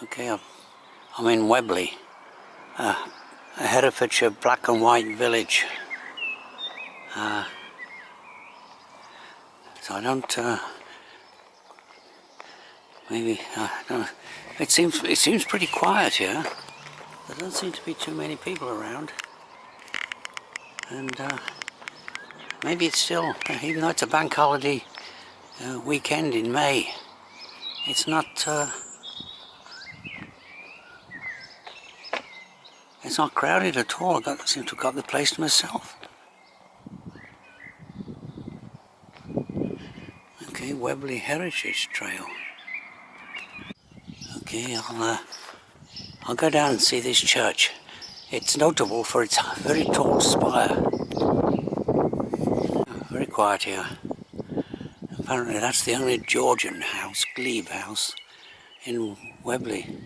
Okay, I'm in Webley, a Herefordshire black and white village. So I don't, I don't know. It seems pretty quiet here. There don't seem to be too many people around, and maybe it's still, even though it's a bank holiday weekend in May, it's not crowded at all. I seem to have got the place to myself. Okay, Webley Heritage Trail. Okay, I'll go down and see this church. It's notable for its very tall spire. Very quiet here. Apparently that's the only Georgian house, glebe house, in Webley.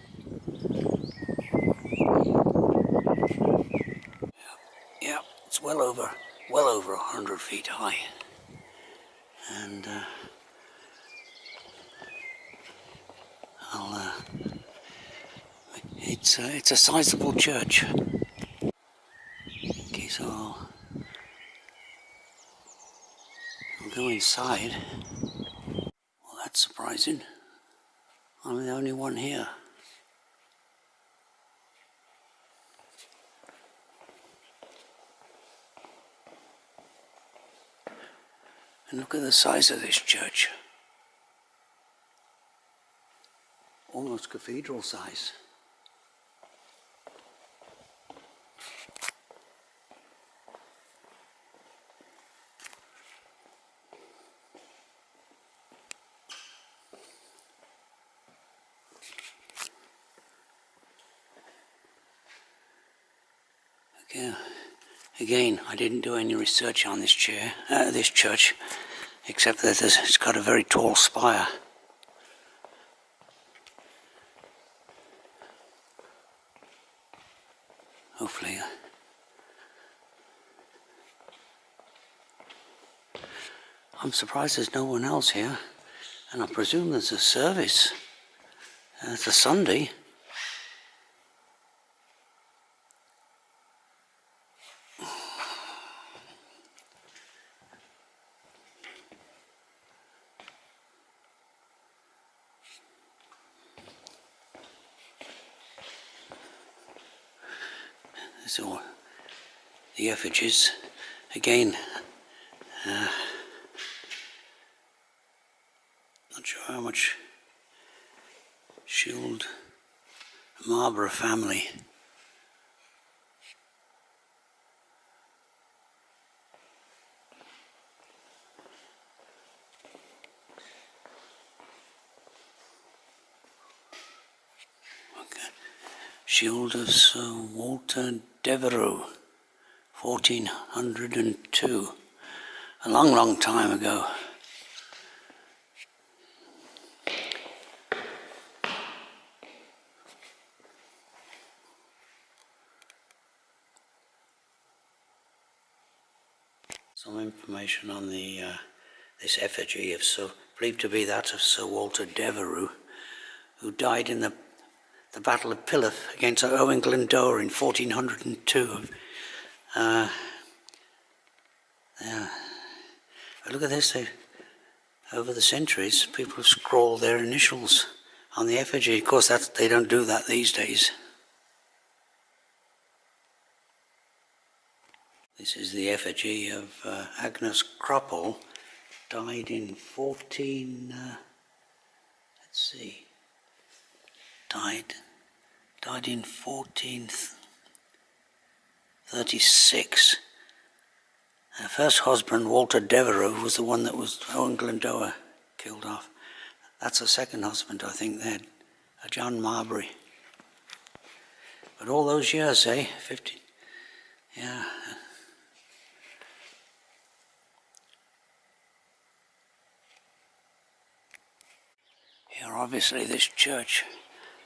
Yeah, it's well over 100 feet high. And it's a sizable church. Okay, so I'll go inside. Well, that's surprising. I'm the only one here. And look at the size of this church. Almost cathedral size. Okay. Again, I didn't do any research on this church, except that it's got a very tall spire. Hopefully. I'm surprised there's no one else here, and I presume there's a service. It's a Sunday. So the effigies again. Not sure how much. Shield, Marlborough family. Okay. Shield of Sir Walter Devereux, 1402. A long time ago. Some information on the this effigy of believed to be that of Sir Walter Devereux, who died in the Battle of Pillough against Owen Glendower in 1402. Yeah. Look at this. Over the centuries, people have scrawled their initials on the effigy. Of course, they don't do that these days. This is the effigy of Agnes Croppel, died in 1436. Her first husband, Walter Devereux, was the one that was Owen Glendower killed off. That's her second husband, I think, then, John Marbury. But all those years, 50, yeah. Here, obviously, this church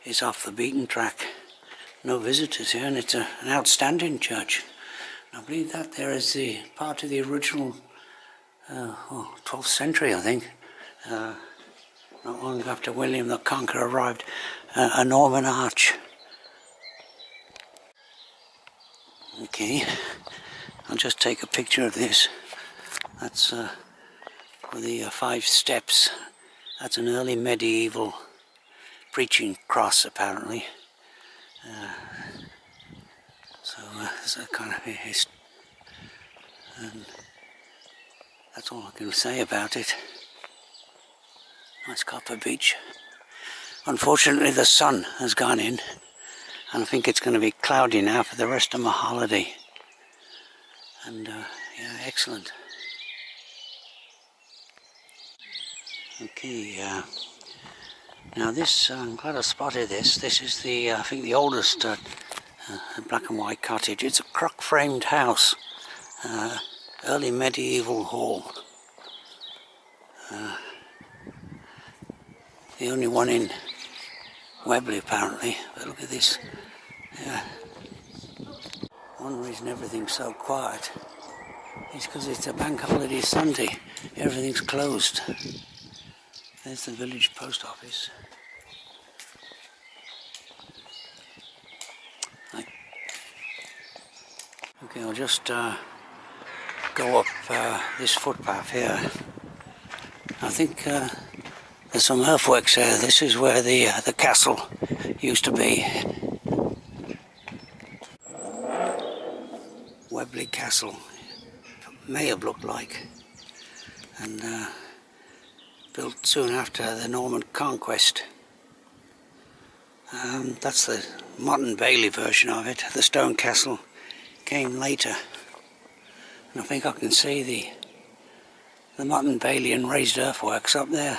is off the beaten track. No visitors here, and it's an outstanding church. I believe that there is the part of the original 12th century, I think, not long after William the Conqueror arrived. a Norman arch. Okay, I'll just take a picture of this. That's for the 5 steps. That's an early medieval preaching cross, apparently. So there's a kind of and that's all I can say about it. Nice copper beach. Unfortunately, the sun has gone in, and I think it's going to be cloudy now for the rest of my holiday. And yeah, excellent. Okay, now this, I'm glad I spotted this. This is the, I think the oldest black and white cottage. It's a crock-framed house, early medieval hall. The only one in Webley apparently, but look at this. Yeah. One reason everything's so quiet is because it's a bank holiday Sunday. Everything's closed. There's the village post office. Okay, I'll just go up this footpath here. I think there's some earthworks there. This is where the castle used to be. Webley Castle may have looked like, and built soon after the Norman conquest. That's the modern Bailey version of it. The stone castle came later, and I think I can see the modern Bailey and raised earthworks up there.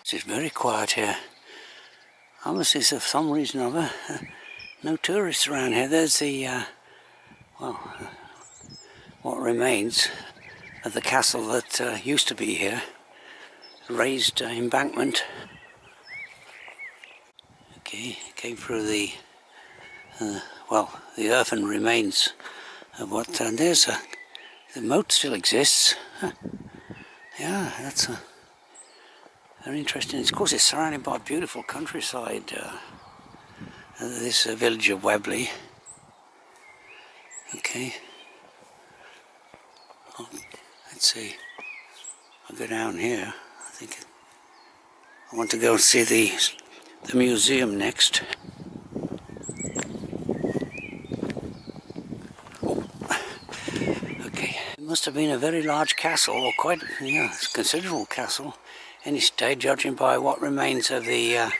It's very quiet here. Obviously, for some reason or other, no tourists around here. There's the, well, what remains of the castle that used to be here. Raised embankment. Okay, came through the, well, the earthen remains of what, and there's the moat still exists. Yeah, that's very interesting. Of course, it's surrounded by beautiful countryside, this village of Webley. Okay. Oh, let's see. I'll go down here. I think I want to go and see the museum next. Oh. Okay. It must have been a very large castle, or quite, yeah, it's a considerable castle. Any day, judging by what remains of the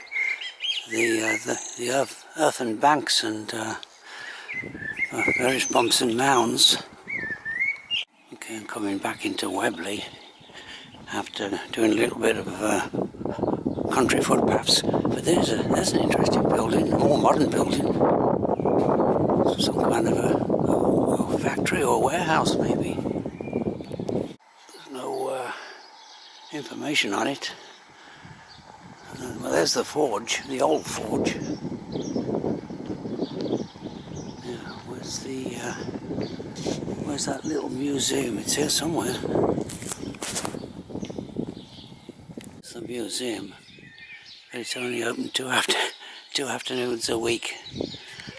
earthen banks and various bumps and mounds. Okay, I'm coming back into Webley after doing a little bit of country footpaths. But there's an interesting building, a more modern building. Some kind of a factory or warehouse, maybe. There's no information on it. Well, there's the forge, the old forge. Yeah, where's that little museum? It's here somewhere. It's the museum, but it's only open two afternoons a week,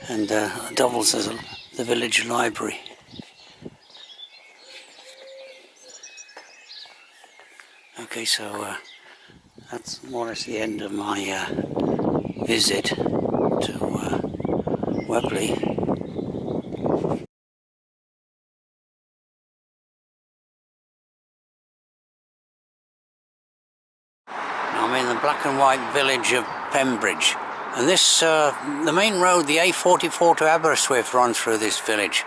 and doubles as the village library. Okay, so that's more or less the end of my visit to Webley. I'm in the black and white village of Pembridge, and this the main road, the A44 to Aberystwyth, runs through this village,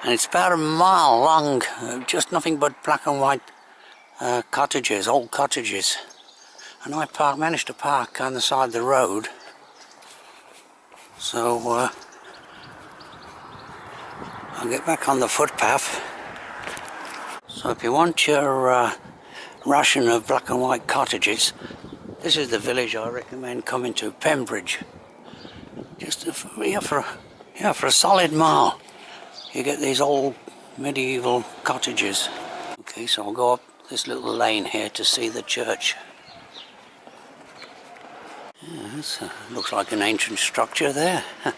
and it's about a mile long, just nothing but black and white cottages, old cottages. And I managed to park on the side of the road, so I'll get back on the footpath. So if you want your ration of black and white cottages, this is the village I recommend coming to, Pembridge. Just for a solid mile, you get these old medieval cottages. Okay, so I'll go up this little lane here to see the church. Yeah, this looks like an ancient structure there. Yeah,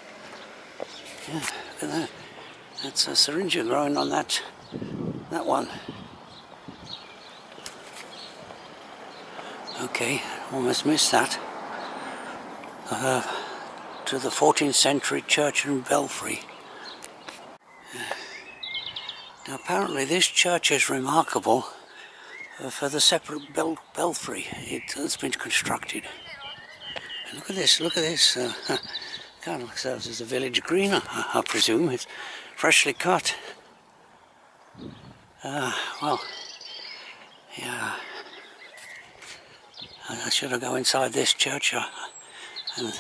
look at that. That's a syringa growing on that one. Okay, almost missed that. To the 14th century church and belfry. Now apparently this church is remarkable for the separate belfry it's been constructed. And look at this, kind of serves as a village green, I presume. It's freshly cut. Well, yeah, I should have go inside this church. And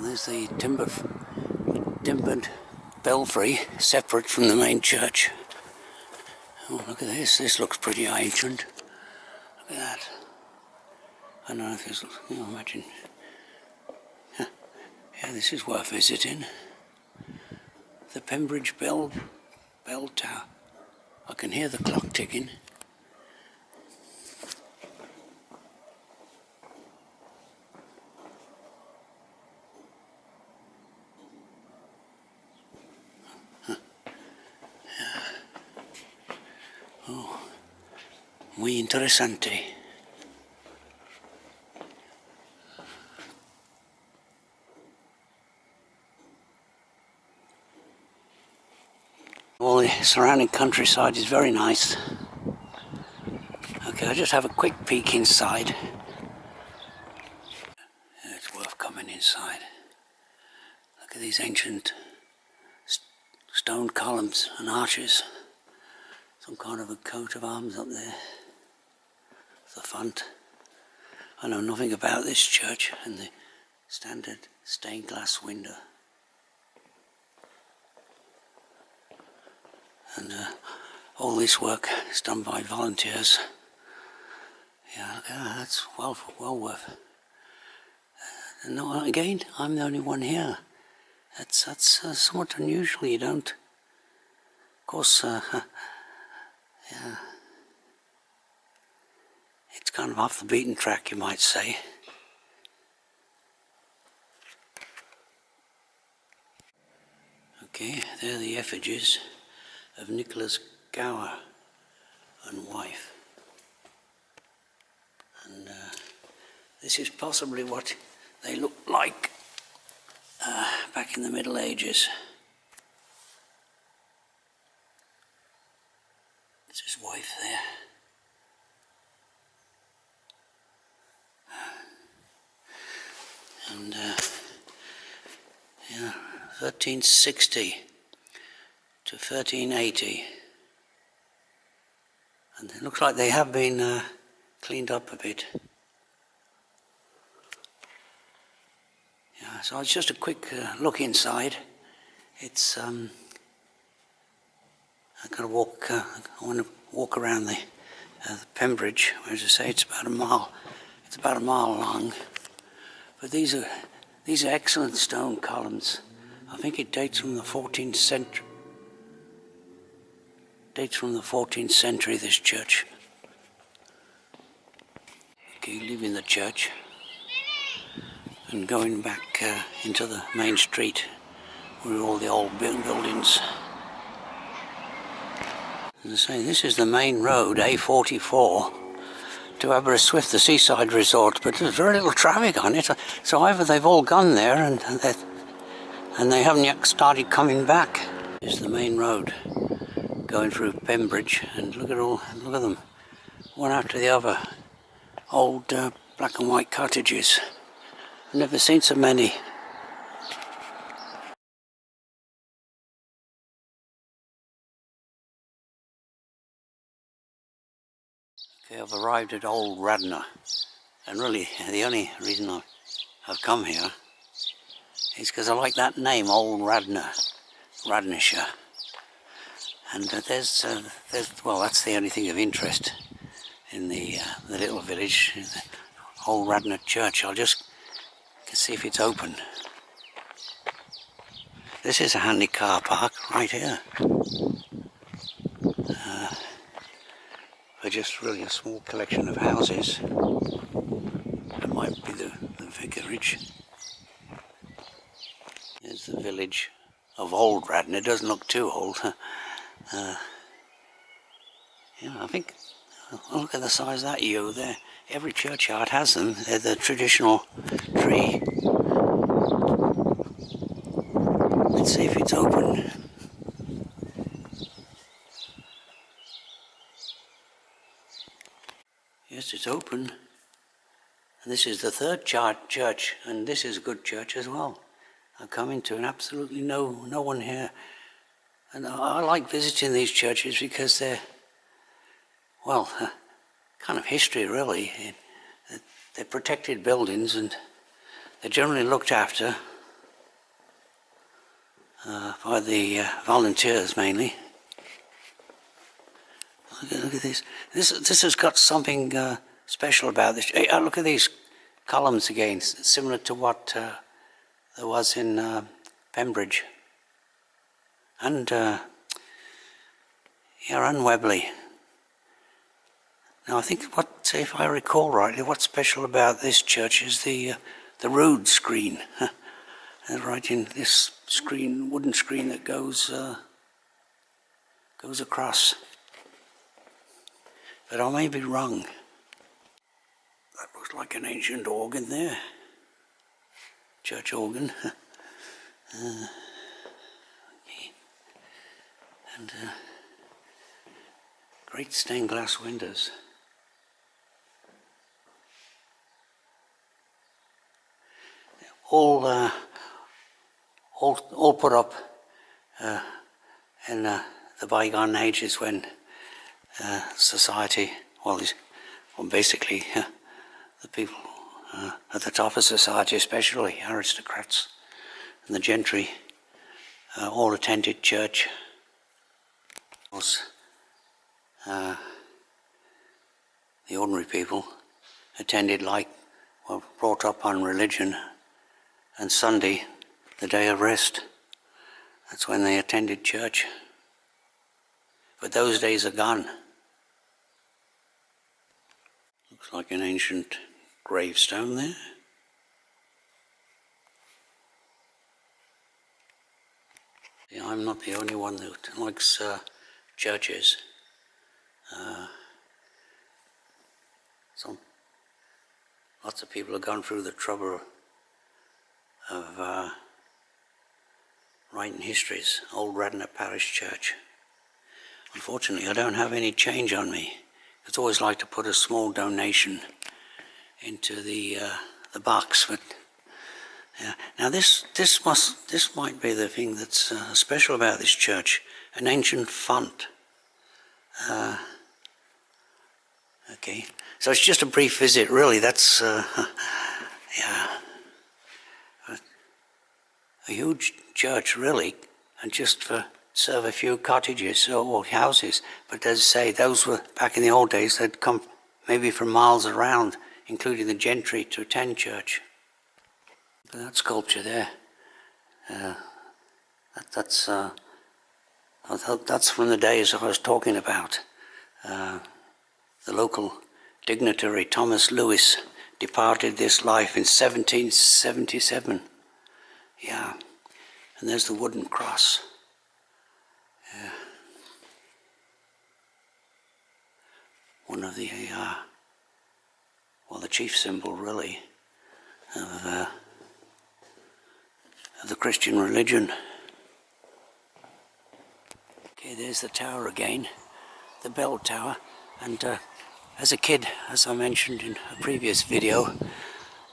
there's the timbered belfry, separate from the main church. Oh, look at this. This looks pretty ancient. Look at that. I don't know if this looks, you know, imagine. Yeah, this is worth visiting. The Pembridge bell tower. I can hear the clock ticking. Oh, muy interesante. All the surrounding countryside is very nice. Okay, I'll just have a quick peek inside. Yeah, it's worth coming inside. Look at these ancient stone columns and arches. Some kind of a coat of arms up there. The front. I know nothing about this church and the standard stained glass window. And all this work is done by volunteers. Yeah, look at that, that's well worth. And no, again, I'm the only one here. That's somewhat unusual. You don't, of course. Yeah, it's kind of off the beaten track, you might say. Okay, there are the effigies of Nicholas Gower and wife. And this is possibly what they looked like back in the Middle Ages. It's his wife there. And yeah, 1360 to 1380. And it looks like they have been cleaned up a bit. Yeah, so it's just a quick look inside. It's I gotta walk. I want to walk around the Pembridge. As I say, it's about a mile. It's about a mile long. But these are excellent stone columns. I think it dates from the 14th century. Dates from the 14th century. This church. Okay, leaving the church and going back into the main street where all the old buildings. As I say, this is the main road, A44, to Aberystwyth, the seaside resort, but there's very little traffic on it. So either they've all gone there and they haven't yet started coming back. This is the main road going through Pembridge, and look at them, one after the other. Old black and white cottages. I've never seen so many. Okay, I've arrived at Old Radnor, and really the only reason I've come here is because I like that name, Old Radnor, Radnorshire. And well, that's the only thing of interest in the little village, the Old Radnor Church. I'll just see if it's open. This is a handy car park right here. just really a small collection of houses. That might be the vicarage. Here's the village of Old Radnor. It doesn't look too old. Yeah, I think, look at the size of that yew there. Every churchyard has them. They're the traditional tree. Let's see if it's open. Yes, it's open. And this is the third church, and this is a good church as well. I've come into and absolutely no one here. And I like visiting these churches because they're, well, kind of history really. They're protected buildings and they're generally looked after by the volunteers mainly. Look at this. This has got something special about this. Hey, look at these columns again, similar to what there was in Pembridge and Webley. Now I think if I recall rightly, what's special about this church is the rood screen. Right in this screen, wooden screen that goes across. But I may be wrong. That looks like an ancient organ there. Church organ. Okay. And great stained glass windows. All put up in the bygone ages when society, well basically the people at the top of society, especially aristocrats and the gentry, all attended church. Of course, the ordinary people attended brought up on religion, and Sunday, the day of rest, that's when they attended church. But those days are gone. Looks like an ancient gravestone there. Yeah, I'm not the only one that likes churches. Lots of people have gone through the trouble of writing histories. Old Radnor Parish Church. Unfortunately, I don't have any change on me. I'd always like to put a small donation into the box, but yeah. Now this might be the thing that's special about this church, an ancient font. Okay, so it's just a brief visit, really. That's yeah, a huge church, really, and just for serve a few cottages or houses. But as I say, those were back in the old days. They'd come maybe from miles around, including the gentry, to attend church. But that sculpture there, that's from the days I was talking about. The local dignitary Thomas Lewis departed this life in 1777. Yeah, and there's the wooden cross. Yeah. One of the, the chief symbol, really, of the Christian religion. Okay, there's the tower again, the bell tower, and as a kid, as I mentioned in a previous video,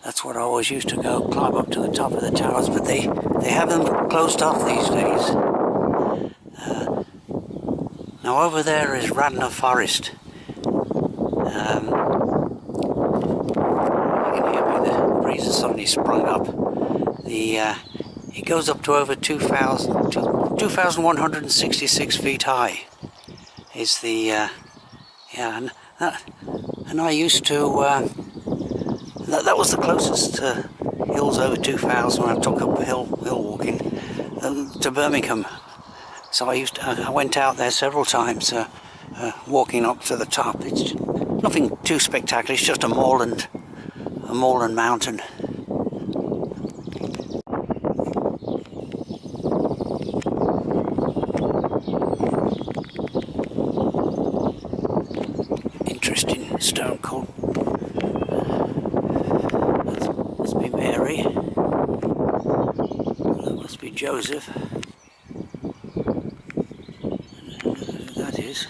that's what I always used to go climb up to the top of the towers, but they have them closed off these days. Now over there is Radnor Forest. You can hear me, the breeze has suddenly sprung up. It goes up to over 2,166 feet high. Is the and I used to that was the closest hills over 2,000 when I took up hill walking to Birmingham. So I went out there several times walking up to the top. It's nothing too spectacular, it's just a moorland mountain. Interesting stone called, that must be Mary, that must be Joseph, and who that is.